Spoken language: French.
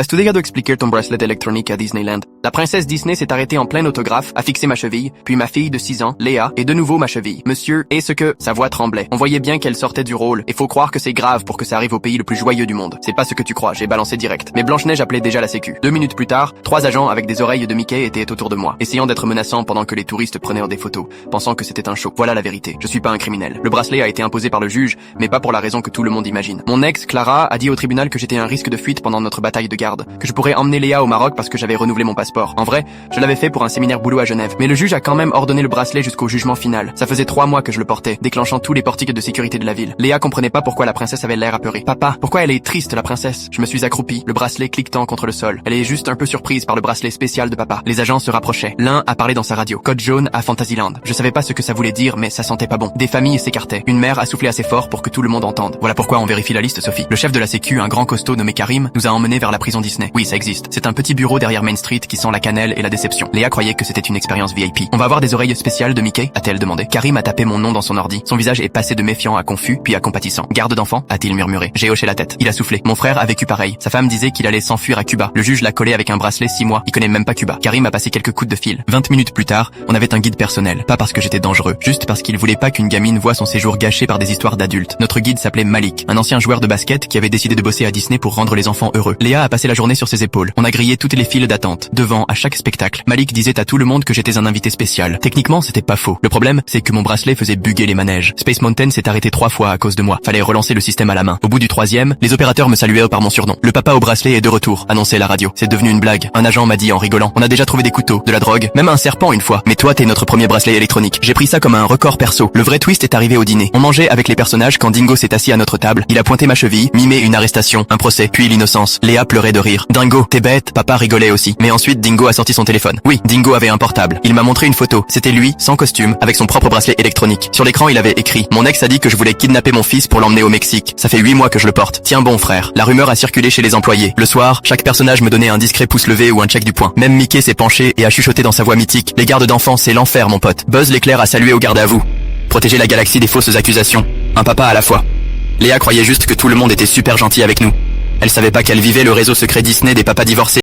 Estudiado expliquer ton bracelet électronique à Disneyland. La princesse Disney s'est arrêtée en plein autographe, a fixé ma cheville, puis ma fille de 6 ans, Léa, et de nouveau ma cheville. Monsieur, et ce que... Sa voix tremblait. On voyait bien qu'elle sortait du rôle, et faut croire que c'est grave pour que ça arrive au pays le plus joyeux du monde. C'est pas ce que tu crois, j'ai balancé direct. Mais Blanche-Neige appelait déjà la sécu. 2 minutes plus tard, 3 agents avec des oreilles de Mickey étaient autour de moi, essayant d'être menaçants pendant que les touristes prenaient des photos, pensant que c'était un show. Voilà la vérité. Je suis pas un criminel. Le bracelet a été imposé par le juge, mais pas pour la raison que tout le monde imagine. Mon ex, Clara, a dit au tribunal que j'étais un risque de fuite pendant notre bataille de garde, que je pourrais emmener Léa au Maroc parce que j'avais renouvelé mon passeport. En vrai, je l'avais fait pour un séminaire boulot à Genève. Mais le juge a quand même ordonné le bracelet jusqu'au jugement final. Ça faisait 3 mois que je le portais, déclenchant tous les portiques de sécurité de la ville. Léa comprenait pas pourquoi la princesse avait l'air apeurée. Papa, pourquoi elle est triste la princesse? Je me suis accroupi, le bracelet cliquetant contre le sol. Elle est juste un peu surprise par le bracelet spécial de papa. Les agents se rapprochaient. L'un a parlé dans sa radio. Code jaune à Fantasyland. Je savais pas ce que ça voulait dire, mais ça sentait pas bon. Des familles s'écartaient. Une mère a soufflé assez fort pour que tout le monde entende. Voilà pourquoi on vérifie la liste, Sophie. Le chef de la sécu, un grand costaud nommé Karim, nous a emmenés vers la prison Disney. Oui, ça existe. C'est un petit bureau derrière Main Street qui sent la cannelle et la déception. Léa croyait que c'était une expérience VIP. On va avoir des oreilles spéciales de Mickey, a-t-elle demandé. Karim a tapé mon nom dans son ordi. Son visage est passé de méfiant à confus, puis à compatissant. Garde d'enfant, a-t-il murmuré. J'ai hoché la tête. Il a soufflé. Mon frère a vécu pareil. Sa femme disait qu'il allait s'enfuir à Cuba. Le juge l'a collé avec un bracelet 6 mois. Il connaît même pas Cuba. Karim a passé quelques coups de fil. 20 minutes plus tard, on avait un guide personnel. Pas parce que j'étais dangereux, juste parce qu'il voulait pas qu'une gamine voie son séjour gâché par des histoires d'adultes. Notre guide s'appelait Malik, un ancien joueur de basket qui avait décidé de bosser à Disney pour rendre les enfants heureux. Léa a passé la journée sur ses épaules. On a grillé toutes les files d'attente. Devant, à chaque spectacle, Malik disait à tout le monde que j'étais un invité spécial. Techniquement, c'était pas faux. Le problème, c'est que mon bracelet faisait bugger les manèges. Space Mountain s'est arrêté 3 fois à cause de moi. Fallait relancer le système à la main. Au bout du 3e, les opérateurs me saluaient par mon surnom. Le papa au bracelet est de retour, annonçait la radio. C'est devenu une blague. Un agent m'a dit en rigolant. On a déjà trouvé des couteaux, de la drogue, même un serpent une fois. Mais toi, t'es notre premier bracelet électronique. J'ai pris ça comme un record perso. Le vrai twist est arrivé au dîner. On mangeait avec les personnages quand Dingo s'est assis à notre table. Il a pointé ma cheville, mimé une arrestation, un procès, puis l'innocence. Léa pleurait de rire. Dingo, t'es bête. Papa rigolait aussi. Mais ensuite, Dingo a sorti son téléphone. Oui, Dingo avait un portable. Il m'a montré une photo. C'était lui, sans costume, avec son propre bracelet électronique. Sur l'écran, il avait écrit: mon ex a dit que je voulais kidnapper mon fils pour l'emmener au Mexique. Ça fait 8 mois que je le porte. Tiens bon frère. La rumeur a circulé chez les employés. Le soir, chaque personnage me donnait un discret pouce levé ou un check du poing. Même Mickey s'est penché et a chuchoté dans sa voix mythique: les gardes d'enfants, c'est l'enfer mon pote. Buzz l'éclair a salué au garde à vous. Protéger la galaxie des fausses accusations. Un papa à la fois. Léa croyait juste que tout le monde était super gentil avec nous. Elle savait pas qu'elle vivait le réseau secret Disney des papas divorcés.